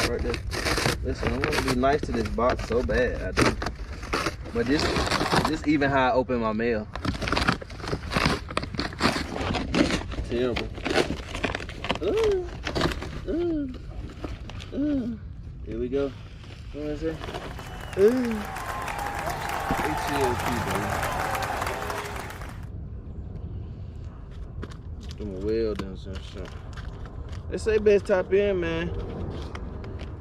box right there. Listen, I want to be nice to this box so bad, I do. But this even how I open my mail. Terrible. Here we go. What did I say? ATLP, baby. Them well done some shit. They say best top end, man.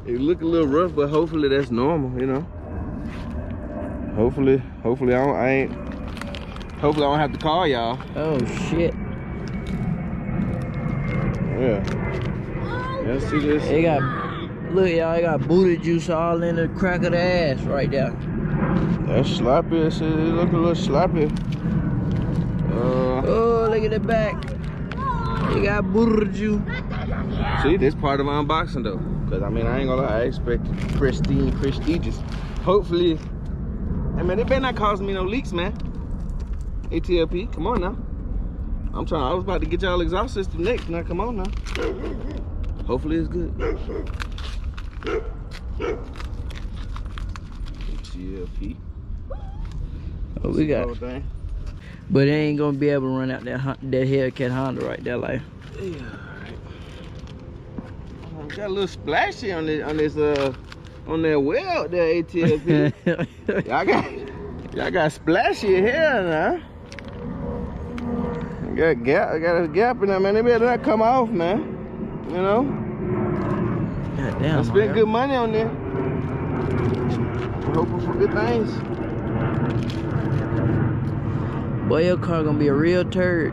It look a little rough, but hopefully that's normal, you know. Hopefully I don't have to call y'all. Oh shit. Yeah. Let's see this. They got, look y'all, they got booty juice all in the crack of the ass right there. That's sloppy. It look a little sloppy. Oh, look at the back. They got booty juice. See, this part of my unboxing though. Cause I mean, I ain't gonna lie, I expect prestigious. Hopefully, I mean, it better not cause me no leaks, man. ATLP, come on now. I was about to get y'all exhaust system next. Now, come on now. Hopefully it's good. ATLP. Oh, we got. But they ain't gonna be able to run out that Hellcat Honda right there, like. Yeah. Got a little splashy on that weld there, ATLP. y'all got splashy here now. I got a gap in there, man. They better not come off, man. You know? God damn. I spent good money on there. I'm hoping for good things. Boy, your car gonna be a real turd.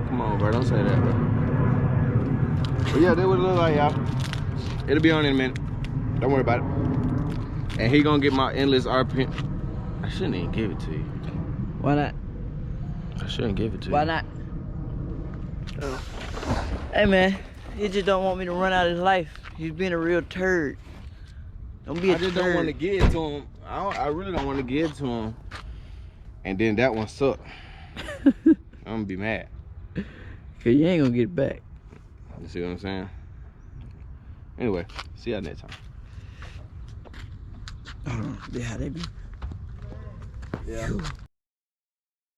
Come on, bro. Don't say that, bro. But yeah, that would look like, y'all. It'll be on in a minute. Don't worry about it. And he gonna get my endless RPM. I shouldn't even give it to you. Why not? I shouldn't give it to you. Why not? Oh. Hey man, he just don't want me to run out his life. He's being a real turd. Don't be a turd. I just don't want to give it to him. I really don't want to give it to him. And then that one sucked. I'm gonna be mad. Cause you ain't gonna get it back. You see what I'm saying? Anyway, see y'all next time. Yeah, they be. Yeah.